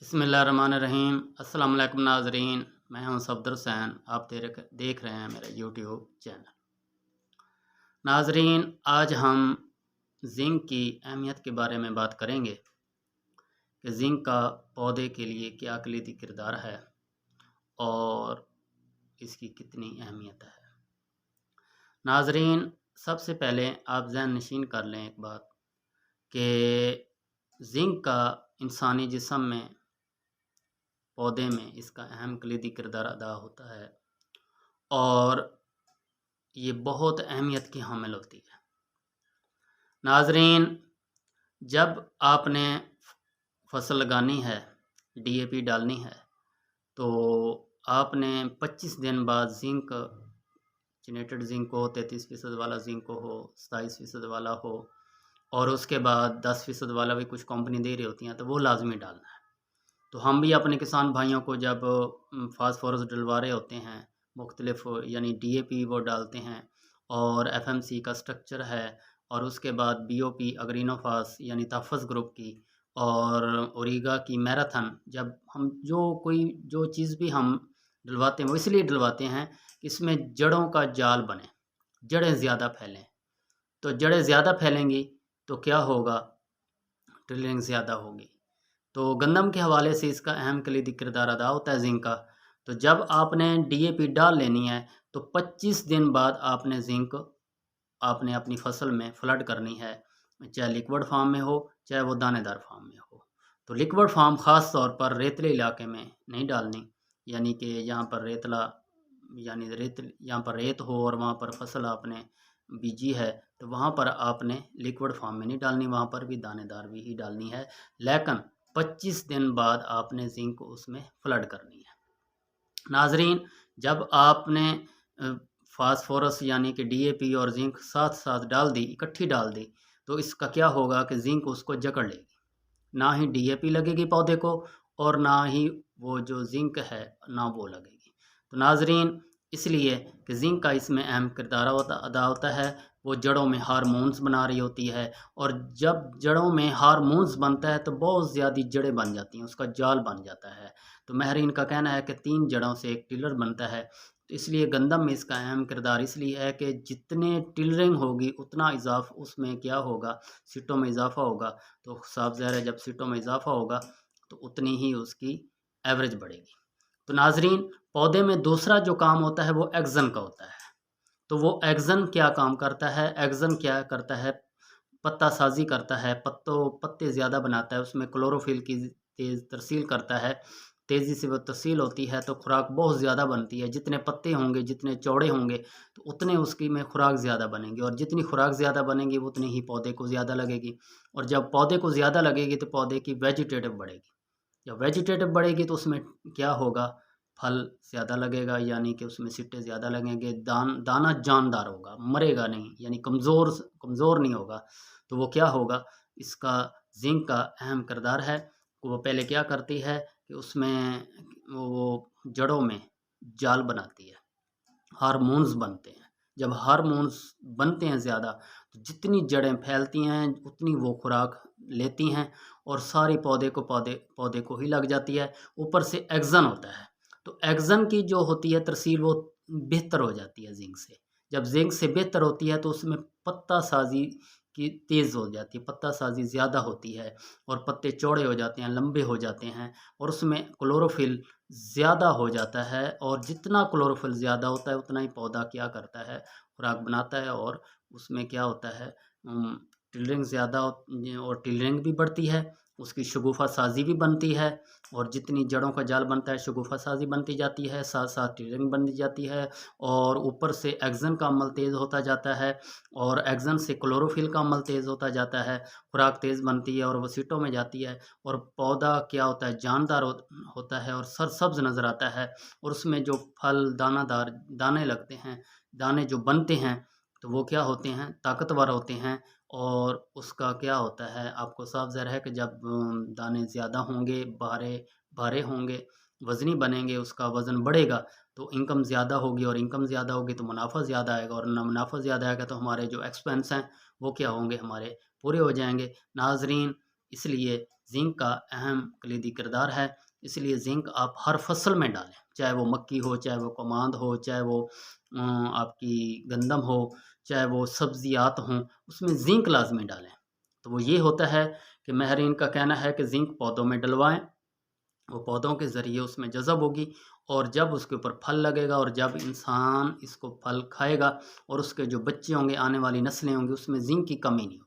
बिस्मिल्लाहिर्रहमानिर्रहीम। अस्सलाम वालेकुम नाज़रीन, मैं हूं सफदर हुसैन। आप देख रहे हैं मेरा यूट्यूब चैनल। नाज़रीन, आज हम जिंक की अहमियत के बारे में बात करेंगे कि जिंक का पौधे के लिए क्या कलीदी किरदार है और इसकी कितनी अहमियत है। नाज़रीन, सबसे पहले आप ज़हन नशीन कर लें एक बात कि जिंक का इंसानी जिस्म में, पौधे में इसका अहम कलीदी किरदार अदा होता है और ये बहुत अहमियत की हामिल होती है। नाज़रीन, जब आपने फसल लगानी है, डीएपी डालनी है, तो आपने 25 दिन बाद जिंक, चिनेटेड जिंक हो, 33% वाला जिंक हो, 27% वाला हो, और उसके बाद 10% वाला भी कुछ कंपनी दे रही होती हैं, तो वो लाजमी डालना है। तो हम भी अपने किसान भाइयों को जब फास्फोरस डलवा रहे होते हैं, मुख्तलिफ यानी डीएपी वो डालते हैं, और एफएमसी का स्ट्रक्चर है, और उसके बाद बीओपी अग्रीनोफास यानी तहफ़्फ़ुज़ ग्रुप की, और ओरिगा की मैराथन, जब हम जो चीज़ भी हम डलवाते हैं वो इसलिए डलवाते हैं कि इसमें जड़ों का जाल बने, जड़ें ज़्यादा फैलें। तो जड़ें ज़्यादा फैलेंगी तो क्या होगा, टिलरिंग ज़्यादा होगी। तो गंदम के हवाले से इसका अहम कलीदी किरदार अदा होता है जिंक का। तो जब आपने डीएपी डाल लेनी है तो 25 दिन बाद आपने जिंक आपने अपनी फसल में फ्लड करनी है, चाहे लिक्विड फॉर्म में हो चाहे वो दानेदार फॉर्म में हो। तो लिक्विड फॉर्म ख़ास तौर पर रेतले इलाके में नहीं डालनी, यानी कि यहाँ पर रेतला यानी रेत यहाँ पर रेत हो और वहाँ पर फसल आपने बीजी है, तो वहाँ पर आपने लिक्विड फॉर्म में नहीं डालनी, वहाँ पर भी दानेदार भी ही डालनी है। लेकिन 25 दिन बाद आपने जिंक उसमें फ्लड करनी है। नाजरीन, जब आपने फास्फोरस यानी कि डीएपी और जिंक साथ साथ डाल दी, इकट्ठी डाल दी, तो इसका क्या होगा कि जिंक उसको जकड़ लेगी, ना ही डीएपी लगेगी पौधे को और ना ही वो जो जिंक है ना वो लगेगी। तो नाजरीन, इसलिए कि जिंक का इसमें अहम किरदार अदा होता है। वो जड़ों में हार्मोन्स बना रही होती है, और जब जड़ों में हार्मोन्स बनता है तो बहुत ज़्यादा जड़ें बन जाती हैं, उसका जाल बन जाता है। तो माहिरीन का कहना है कि 3 जड़ों से एक टिलर बनता है। तो इसलिए गंदम में इसका अहम किरदार इसलिए है कि जितने टिलरिंग होगी उतना इजाफ उसमें क्या होगा, सीटों में इजाफा होगा। तो साफ ज़ाहिर है जब सीटों में इजाफा होगा तो उतनी ही उसकी एवरेज बढ़ेगी। तो नाजरीन, पौधे में दूसरा जो काम होता है वो एक्जन का होता है। तो वो एक्जन क्या काम करता है, एक्जन क्या करता है, पत्ता साजी करता है, पत्ते ज़्यादा बनाता है, उसमें क्लोरोफिल की तेज़ तरसील करता है। तेज़ी से वो तरसील होती है तो खुराक बहुत ज़्यादा बनती है। जितने पत्ते होंगे, जितने चौड़े होंगे, तो उतने उसकी में खुराक ज़्यादा बनेंगी, और जितनी खुराक ज़्यादा बनेगी उतनी ही पौधे को ज़्यादा लगेगी। और जब पौधे को ज़्यादा लगेगी तो पौधे की वेजिटेटिव बढ़ेगी। जब वेजिटेटिव बढ़ेगी तो उसमें क्या होगा, फल ज़्यादा लगेगा, यानी कि उसमें सिट्टे ज़्यादा लगेंगे, दाना जानदार होगा, मरेगा नहीं, यानी कमज़ोर नहीं होगा। तो वो क्या होगा, इसका जिंक का अहम किरदार है। वो पहले क्या करती है कि उसमें वो जड़ों में जाल बनाती है, हार्मोन्स बनते हैं। जब हार्मोन्स बनते हैं ज़्यादा, तो जितनी जड़ें फैलती हैं उतनी वो खुराक लेती हैं, और सारी पौधे को ही लग जाती है। ऊपर से एक्जन होता है, तो एक्जन की जो होती है तरसील वो बेहतर हो जाती है जिंक से। जब जिंक से बेहतर होती है तो उसमें पत्ता साजी की तेज़ हो जाती है, पत्ता साजी ज़्यादा होती है, और पत्ते चौड़े हो जाते हैं, लंबे हो जाते हैं, और उसमें क्लोरोफिल ज़्यादा हो जाता है। और जितना क्लोरोफिल ज़्यादा होता है उतना ही पौधा क्या करता है, खुराक बनाता है, और उसमें क्या होता है, टिलरिंग ज़्यादा और टिलरिंग भी बढ़ती है, उसकी शगुफ़ा साजी भी बनती है, और जितनी जड़ों का जाल बनता है शगुफ़ा साजी बनती जाती है, साथ साथ टिलरिंग बनती जाती है, और ऊपर से एक्जन का अमल तेज़ होता जाता है, और एक्जन से क्लोरोफिल का अमल तेज़ होता जाता है, खुराक तेज़ बनती है और वो सीटों में जाती है, और पौधा क्या होता है, जानदार होता है और सरसब्ज नज़र आता है, और उसमें जो फल दानादार दाने लगते हैं, दाने जो बनते हैं, तो वो क्या होते हैं, ताकतवर होते हैं। और उसका क्या होता है, आपको साफ ज़ाहिर है कि जब दाने ज़्यादा होंगे, भारे भारे होंगे, वज़नी बनेंगे, उसका वज़न बढ़ेगा, तो इनकम ज़्यादा होगी, और इनकम ज़्यादा होगी तो मुनाफ़ा ज़्यादा आएगा, और न मुनाफ़ा ज़्यादा आएगा तो हमारे जो एक्सपेंस हैं वो क्या होंगे, हमारे पूरे हो जाएंगे। नाजरीन, इसलिए ज़िंक का अहम कलीदी किरदार है। इसलिए ज़िंक आप हर फसल में डालें, चाहे वो मक्की हो, चाहे वो कमांद हो, चाहे वो आपकी गंदम हो, चाहे वो सब्ज़ियात हों, उसमें ज़िंक लाज़मी डालें। तो वो ये होता है कि माहिरीन का कहना है कि ज़िंक पौधों में डलवाएँ, वो पौधों के ज़रिए उसमें जज़ब होगी और जब उसके ऊपर फल लगेगा और जब इंसान इसको फल खाएगा और उसके जो बच्चे होंगे, आने वाली नस्लें होंगी, उसमें ज़िंक की कमी नहीं होगी।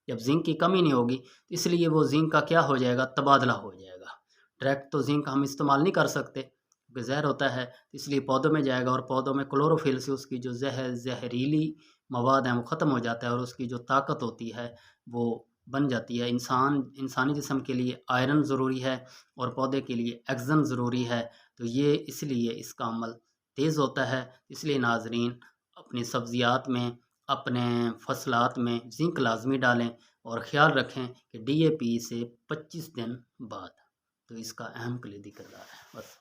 जब ज़िंक की कमी नहीं होगी, तो इसलिए वो ज़िंक का क्या हो जाएगा, तबादला हो जाएगा। डायरेक्ट तो ज़िंक हम इस्तेमाल नहीं कर सकते क्योंकि ज़हर होता है, इसलिए पौधों में जाएगा और पौधों में क्लोरोफिल से उसकी जो ज़हरीली मवाद हैं वो ख़त्म हो जाता है और उसकी जो ताकत होती है वो बन जाती है। इंसानी जिस्म के लिए आयरन ज़रूरी है और पौधे के लिए ऑक्सीजन ज़रूरी है, तो ये इसलिए इसका अमल तेज़ होता है। इसलिए नाज़रीन अपनी सब्ज़ियात में, अपने फसलात में ज़िंक लाज़मी डालें और ख़्याल रखें कि डीएपी से 25 दिन बाद। तो इसका अहम कलीदी किरदार है। बस।